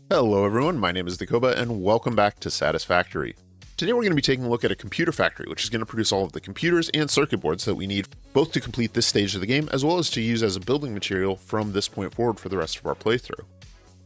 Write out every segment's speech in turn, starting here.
Hello everyone, my name is Dakoba and welcome back to Satisfactory. Today we're going to be taking a look at a computer factory, which is going to produce all of the computers and circuit boards that we need both to complete this stage of the game, as well as to use as a building material from this point forward for the rest of our playthrough.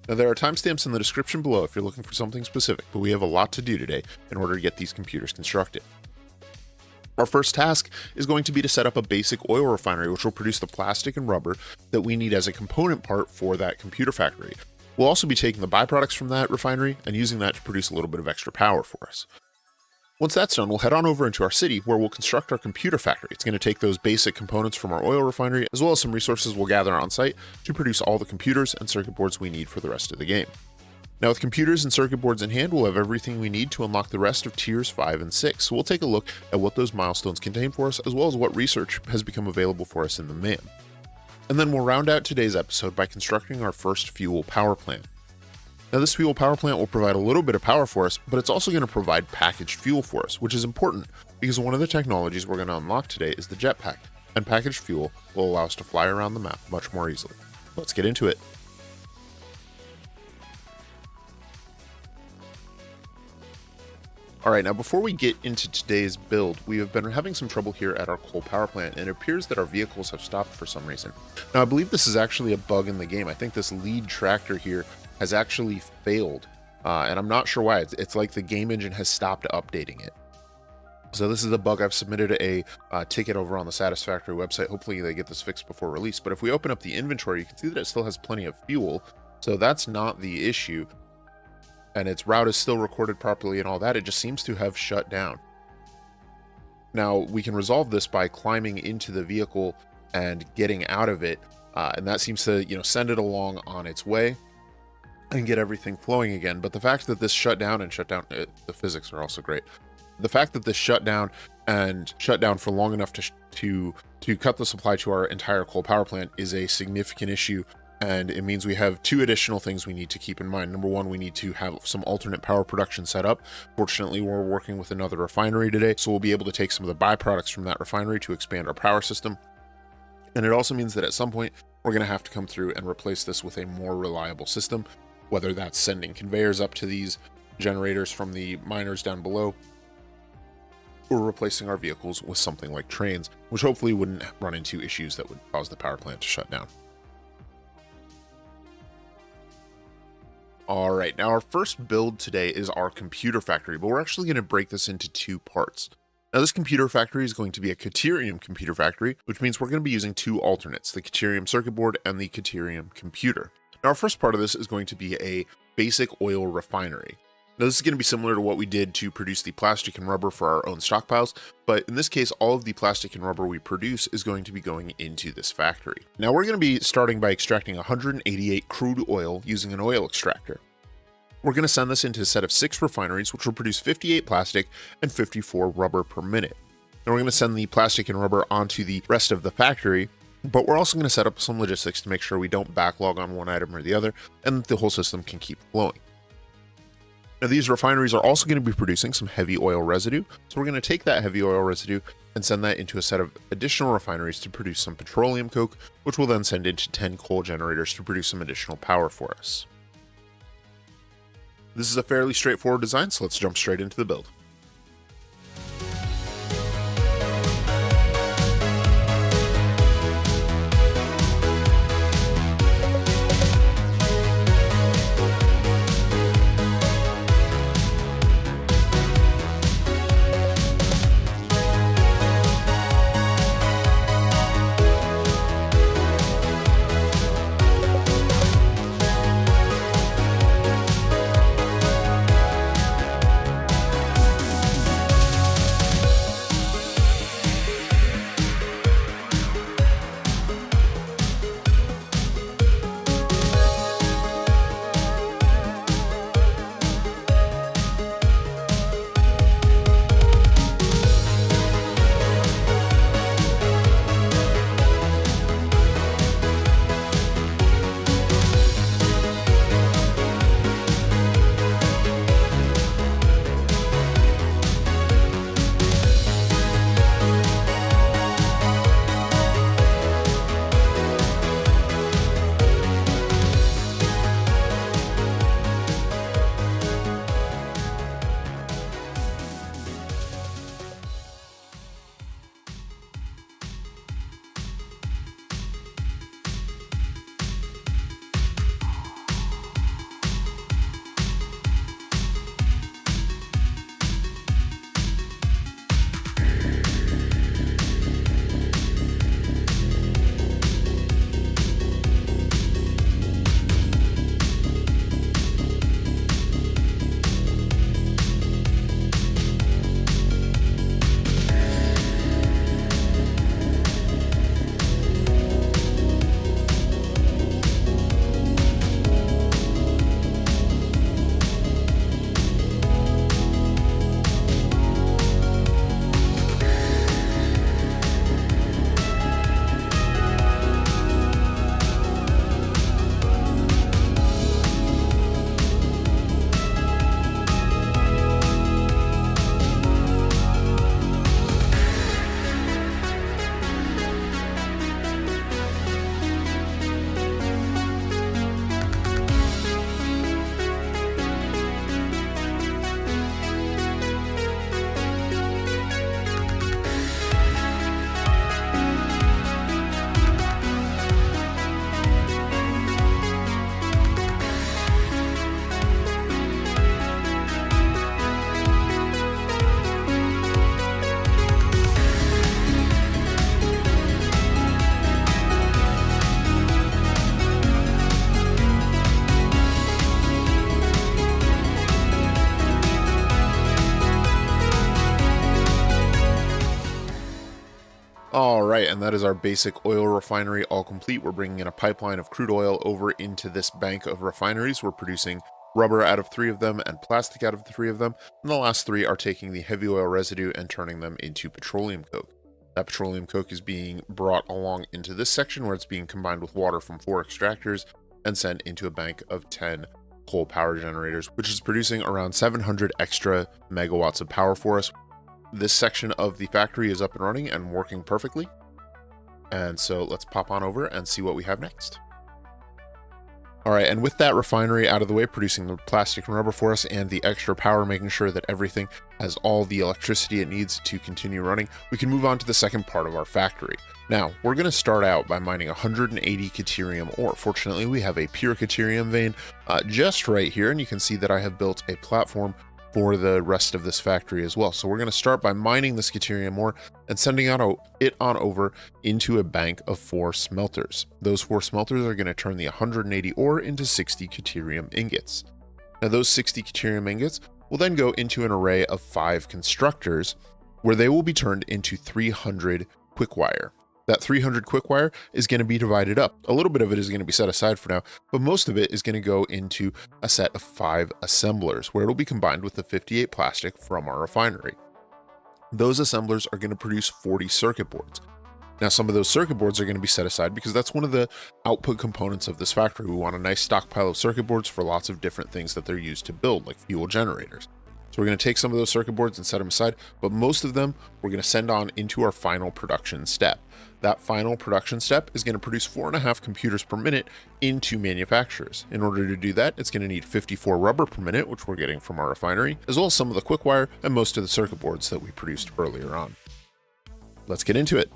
Now there are timestamps in the description below if you're looking for something specific, but we have a lot to do today in order to get these computers constructed. Our first task is going to be to set up a basic oil refinery, which will produce the plastic and rubber that we need as a component part for that computer factory. We'll also be taking the byproducts from that refinery and using that to produce a little bit of extra power for us. Once that's done, we'll head on over into our city where we'll construct our computer factory. It's going to take those basic components from our oil refinery, as well as some resources we'll gather on site to produce all the computers and circuit boards we need for the rest of the game. Now with computers and circuit boards in hand, we'll have everything we need to unlock the rest of tiers 5 and 6. So we'll take a look at what those milestones contain for us, as well as what research has become available for us in the MAM. And then we'll round out today's episode by constructing our first fuel power plant. Now this fuel power plant will provide a little bit of power for us, but it's also going to provide packaged fuel for us, which is important because one of the technologies we're going to unlock today is the jetpack, and packaged fuel will allow us to fly around the map much more easily. Let's get into it. Alright, now before we get into today's build, we have been having some trouble here at our coal power plant, and it appears that our vehicles have stopped for some reason. Now I believe this is actually a bug in the game. I think this lead tractor here has actually failed, and I'm not sure why. It's like the game engine has stopped updating it. So this is a bug. I've submitted a ticket over on the Satisfactory website. Hopefully they get this fixed before release, but if we open up the inventory, you can see that it still has plenty of fuel, so that's not the issue. And its route is still recorded properly and all that. It just seems to have shut down. Now we can resolve this by climbing into the vehicle and getting out of it, and that seems to send it along on its way and get everything flowing again. But the fact that this shut down, the physics are also great. The fact that this shut down for long enough to cut the supply to our entire coal power plant is a significant issue. And it means we have two additional things we need to keep in mind. Number one, we need to have some alternate power production set up. Fortunately, we're working with another refinery today, so we'll be able to take some of the byproducts from that refinery to expand our power system. And it also means that at some point, we're going to have to come through and replace this with a more reliable system, whether that's sending conveyors up to these generators from the miners down below, or replacing our vehicles with something like trains, which hopefully wouldn't run into issues that would cause the power plant to shut down. All right, now our first build today is our computer factory, but we're actually going to break this into two parts. Now this computer factory is going to be a Caterium computer factory, which means we're going to be using two alternates, the Caterium circuit board and the Caterium computer. Now our first part of this is going to be a basic oil refinery. Now this is going to be similar to what we did to produce the plastic and rubber for our own stockpiles, but in this case, all of the plastic and rubber we produce is going to be going into this factory. Now we're going to be starting by extracting 188 crude oil using an oil extractor. We're going to send this into a set of 6 refineries, which will produce 58 plastic and 54 rubber per minute. Then we're going to send the plastic and rubber onto the rest of the factory, but we're also going to set up some logistics to make sure we don't backlog on one item or the other, and that the whole system can keep flowing. Now these refineries are also going to be producing some heavy oil residue, so we're going to take that heavy oil residue and send that into a set of additional refineries to produce some petroleum coke, which we'll then send into 10 coal generators to produce some additional power for us. This is a fairly straightforward design, so let's jump straight into the build. right, and that is our basic oil refinery all complete. We're bringing in a pipeline of crude oil over into this bank of refineries. We're producing rubber out of 3 of them and plastic out of 3 of them, and the last 3 are taking the heavy oil residue and turning them into petroleum coke. That petroleum coke is being brought along into this section where it's being combined with water from 4 extractors and sent into a bank of 10 coal power generators, which is producing around 700 extra megawatts of power for us. This section of the factory is up and running and working perfectly. And so let's pop on over and see what we have next. All right, and with that refinery out of the way, producing the plastic and rubber for us and the extra power, making sure that everything has all the electricity it needs to continue running, we can move on to the second part of our factory. Now, we're going to start out by mining 180 Caterium ore. Fortunately, we have a pure Caterium vein just right here, and you can see that I have built a platform for the rest of this factory as well. So we're going to start by mining this Caterium ore and sending it on over into a bank of 4 smelters. Those 4 smelters are going to turn the 180 ore into 60 Caterium ingots. Now those 60 Caterium ingots will then go into an array of 5 constructors where they will be turned into 300 quickwire. That 300 quickwire is going to be divided up. A little bit of it is going to be set aside for now, but most of it is going to go into a set of 5 assemblers where it'll be combined with the 58 plastic from our refinery. Those assemblers are going to produce 40 circuit boards. Now, some of those circuit boards are going to be set aside because that's one of the output components of this factory. We want a nice stockpile of circuit boards for lots of different things that they're used to build, like fuel generators. So we're going to take some of those circuit boards and set them aside, but most of them we're going to send on into our final production step. That final production step is going to produce 4.5 computers per minute into manufacturers. In order to do that, it's going to need 54 rubber per minute, which we're getting from our refinery, as well as some of the quickwire and most of the circuit boards that we produced earlier on. Let's get into it.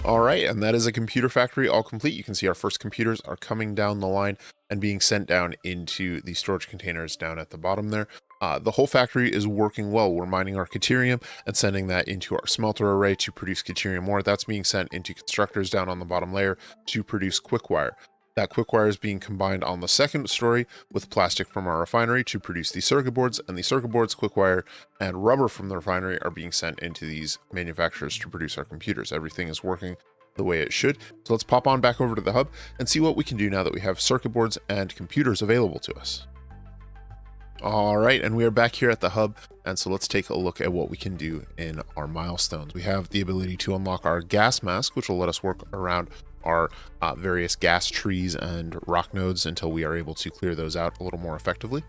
All right, and that is a computer factory all complete. You can see our first computers are coming down the line and being sent down into the storage containers down at the bottom there. The whole factory is working well. We're mining our Caterium and sending that into our smelter array to produce Caterium ore. That's being sent into constructors down on the bottom layer to produce quickwire. That quickwire is being combined on the second story with plastic from our refinery to produce the circuit boards, and the circuit boards, quickwire, and rubber from the refinery are being sent into these manufacturers to produce our computers. Everything is working the way it should. So let's pop on back over to the hub and see what we can do now that we have circuit boards and computers available to us. All right, and we are back here at the hub, and so let's take a look at what we can do in our milestones. We have the ability to unlock our gas mask, which will let us work around our various gas trees and rock nodes until we are able to clear those out a little more effectively.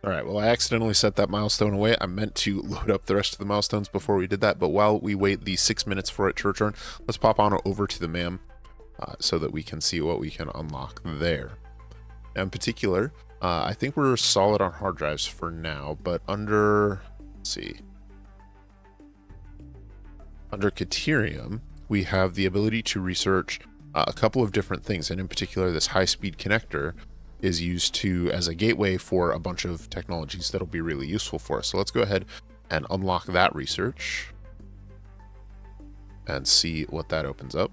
All right, well, I accidentally set that milestone away. I meant to load up the rest of the milestones before we did that, but while we wait the 6 minutes for it to return, let's pop on over to the MAM so that we can see what we can unlock there. In particular, I think we're solid on hard drives for now, but under, let's see, under Caterium, we have the ability to research a couple of different things, and in particular, this high-speed connector is used as a gateway for a bunch of technologies that'll be really useful for us. So let's go ahead and unlock that research and see what that opens up.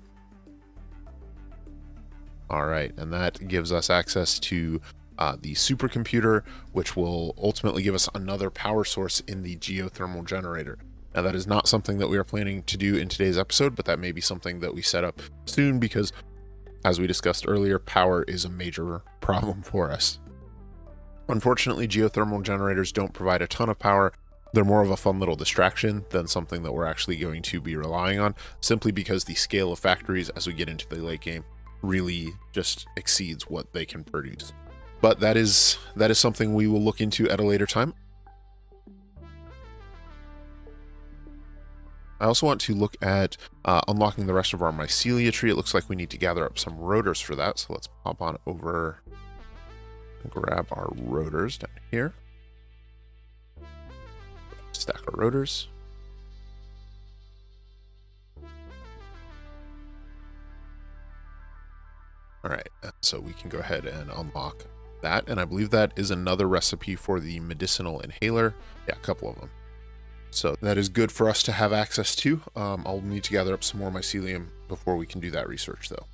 All right, and that gives us access to the supercomputer, which will ultimately give us another power source in the geothermal generator. Now, that is not something that we are planning to do in today's episode, but that may be something that we set up soon because, as we discussed earlier, power is a major problem for us. Unfortunately, geothermal generators don't provide a ton of power. They're more of a fun little distraction than something that we're actually going to be relying on, simply because the scale of factories as we get into the late game really just exceeds what they can produce. But that is something we will look into at a later time. I also want to look at unlocking the rest of our mycelia tree. It looks like we need to gather up some rotors for that. So let's pop on over and grab our rotors down here. Stack our rotors. All right, so we can go ahead and unlock that. And I believe that is another recipe for the medicinal inhaler. Yeah, a couple of them. So that is good for us to have access to. I'll need to gather up some more mycelium before we can do that research, though.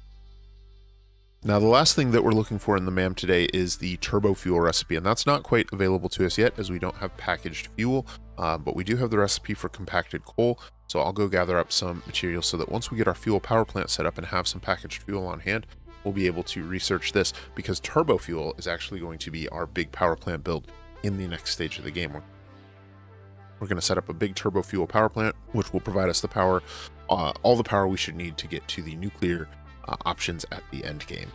Now, the last thing that we're looking for in the MAM today is the turbo fuel recipe, and that's not quite available to us yet as we don't have packaged fuel, but we do have the recipe for compacted coal. So I'll go gather up some materials so that once we get our fuel power plant set up and have some packaged fuel on hand, we'll be able to research this, because turbo fuel is actually going to be our big power plant build in the next stage of the game. We're going to set up a big turbo fuel power plant, which will provide us the power, all the power we should need to get to the nuclear options at the end game.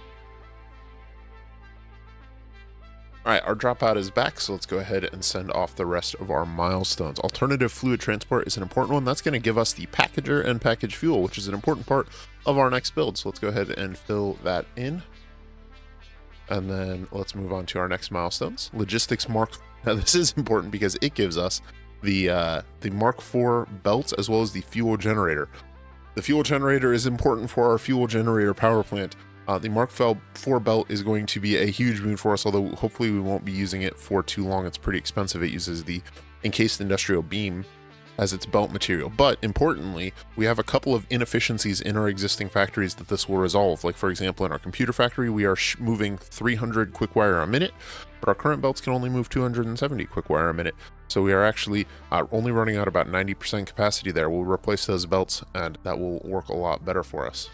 All right, our dropout is back, so let's go ahead and send off the rest of our milestones. Alternative fluid transport is an important one. That's going to give us the packager and package fuel, which is an important part of our next build. So let's go ahead and fill that in. And then let's move on to our next milestones. Logistics Mark. Now, this is important because it gives us the Mark IV belts as well as the fuel generator. The fuel generator is important for our fuel generator power plant. The Mark IV belt is going to be a huge boon for us, although hopefully we won't be using it for too long. It's pretty expensive. It uses the encased industrial beam as its belt material. But importantly, we have a couple of inefficiencies in our existing factories that this will resolve. Like, for example, in our computer factory, we are moving 300 quick wire a minute, but our current belts can only move 270 quick wire a minute. So we are actually only running out about 90% capacity there. We'll replace those belts, and that will work a lot better for us.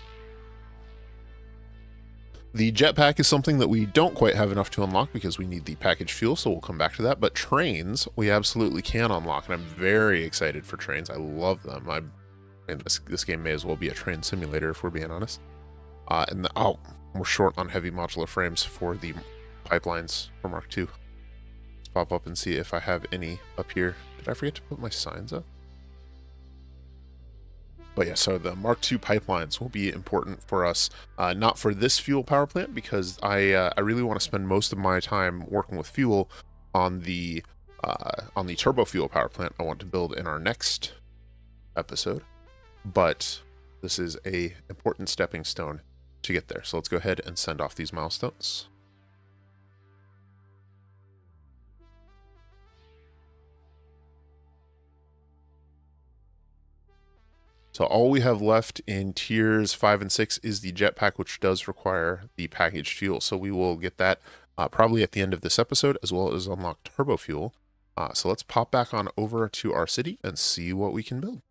The jetpack is something that we don't quite have enough to unlock because we need the packaged fuel, so we'll come back to that. But trains, we absolutely can unlock, and I'm very excited for trains. I love them. This game may as well be a train simulator, if we're being honest. We're short on heavy modular frames for the pipelines for Mark II. Let's pop up and see if I have any up here. Did I forget to put my signs up? But yeah, so the Mark II pipelines will be important for us, not for this fuel power plant, because I really want to spend most of my time working with fuel on the turbo fuel power plant I want to build in our next episode. But this is a important stepping stone to get there. So let's go ahead and send off these milestones. So all we have left in tiers 5 and 6 is the jetpack, which does require the packaged fuel. So we will get that probably at the end of this episode, as well as unlock turbo fuel. So let's pop back on over to our city and see what we can build.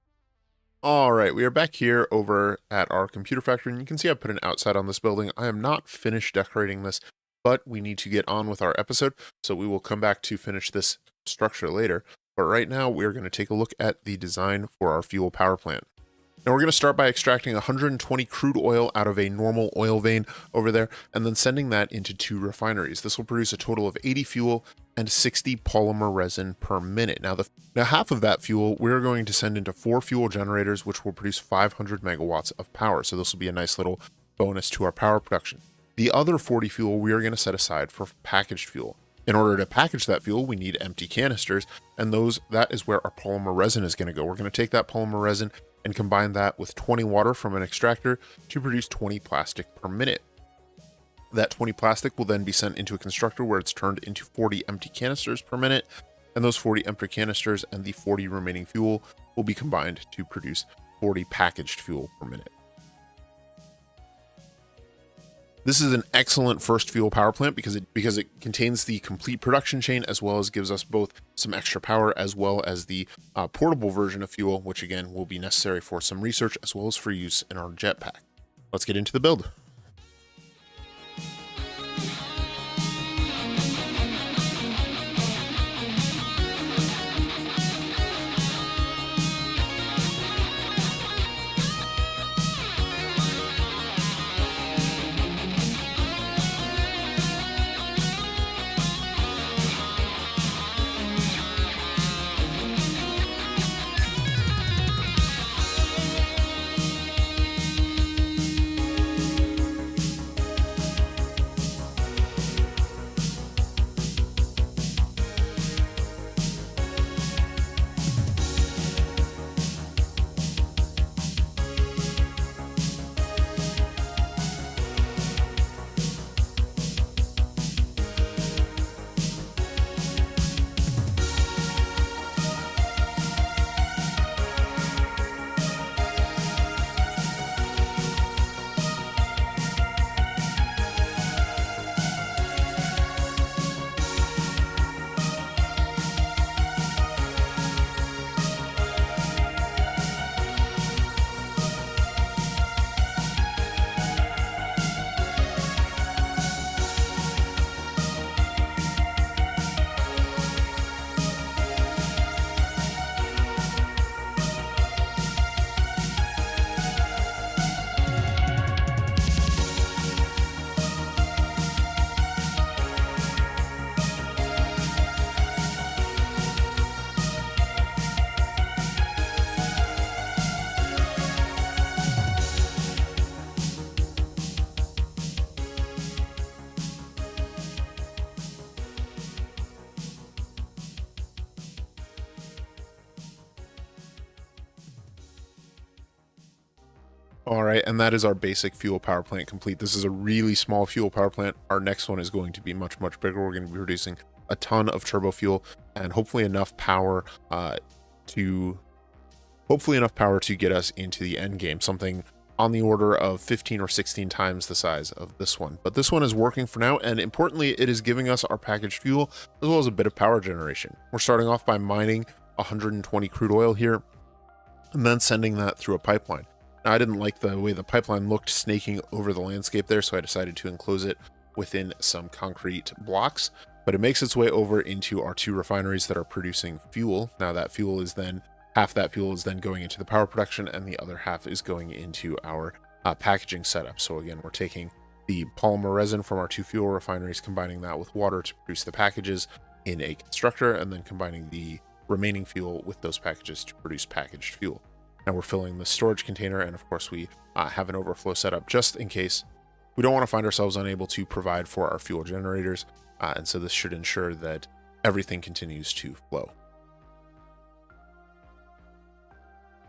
All right, we are back here over at our computer factory, and you can see I put an outside on this building. I am not finished decorating this, but we need to get on with our episode, so we will come back to finish this structure later. But right now, we're going to take a look at the design for our fuel power plant. Now we're going to start by extracting 120 crude oil out of a normal oil vein over there, and then sending that into 2 refineries. This will produce a total of 80 fuel and 60 polymer resin per minute. Now half of that fuel we're going to send into 4 fuel generators, which will produce 500 megawatts of power. So this will be a nice little bonus to our power production. The other 40 fuel we are going to set aside for packaged fuel. In order to package that fuel, we need empty canisters, and that is where our polymer resin is going to go. We're going to take that polymer resin and combine that with 20 water from an extractor to produce 20 plastic per minute. That 20 plastic will then be sent into a constructor where it's turned into 40 empty canisters per minute, and those 40 empty canisters and the 40 remaining fuel will be combined to produce 40 packaged fuel per minute. This is an excellent first fuel power plant because it contains the complete production chain, as well as gives us both some extra power as well as the portable version of fuel, which again will be necessary for some research as well as for use in our jetpack. Let's get into the build. All right, and that is our basic fuel power plant complete. This is a really small fuel power plant. Our next one is going to be much, much bigger. We're going to be producing a ton of turbo fuel and hopefully enough power to get us into the end game, something on the order of 15 or 16 times the size of this one. But this one is working for now, and importantly, it is giving us our packaged fuel as well as a bit of power generation. We're starting off by mining 120 crude oil here and then sending that through a pipeline. Now, I didn't like the way the pipeline looked snaking over the landscape there, so I decided to enclose it within some concrete blocks, but it makes its way over into our 2 refineries that are producing fuel. Now that fuel is then, half that fuel is then going into the power production, and the other half is going into our packaging setup. So again, we're taking the polymer resin from our 2 fuel refineries, combining that with water to produce the packages in a constructor, and then combining the remaining fuel with those packages to produce packaged fuel. Now we're filling the storage container, and of course we have an overflow setup just in case we don't want to find ourselves unable to provide for our fuel generators, and so this should ensure that everything continues to flow.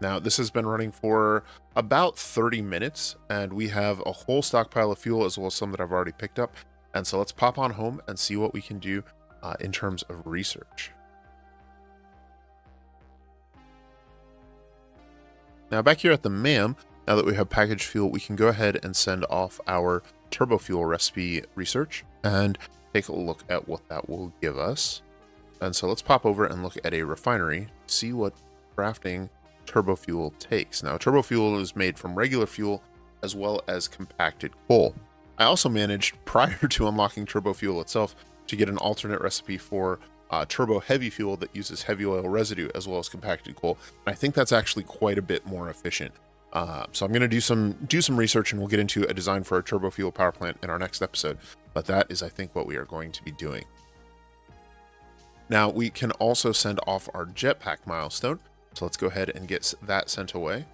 Now this has been running for about 30 minutes, and we have a whole stockpile of fuel as well as some that I've already picked up, and so let's pop on home and see what we can do in terms of research. Now back here at the MAM, now that we have packaged fuel, we can go ahead and send off our turbo fuel recipe research and take a look at what that will give us. And so let's pop over and look at a refinery, see what crafting turbo fuel takes. Now, turbo fuel is made from regular fuel as well as compacted coal. I also managed, prior to unlocking turbo fuel itself, to get an alternate recipe for turbo heavy fuel that uses heavy oil residue as well as compacted coal. And I think that's actually quite a bit more efficient. So I'm going to do some research, and we'll get into a design for a turbo fuel power plant in our next episode. But that is, I think, what we are going to be doing. Now, we can also send off our jetpack milestone. So let's go ahead and get that sent away.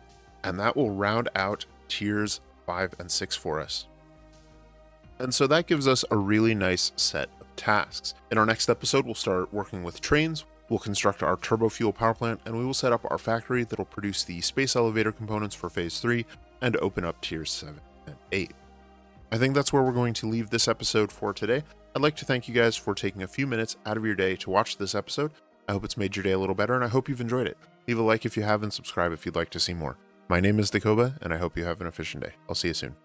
And that will round out tiers 5 and 6 for us. And so that gives us a really nice set of tasks. In our next episode, we'll start working with trains, we'll construct our turbo fuel power plant, and we will set up our factory that'll produce the space elevator components for phase 3 and open up tiers 7 and 8. I think that's where we're going to leave this episode for today. I'd like to thank you guys for taking a few minutes out of your day to watch this episode. I hope it's made your day a little better, and I hope you've enjoyed it. Leave a like if you have, and subscribe if you'd like to see more. My name is Dakoba, and I hope you have an efficient day. I'll see you soon.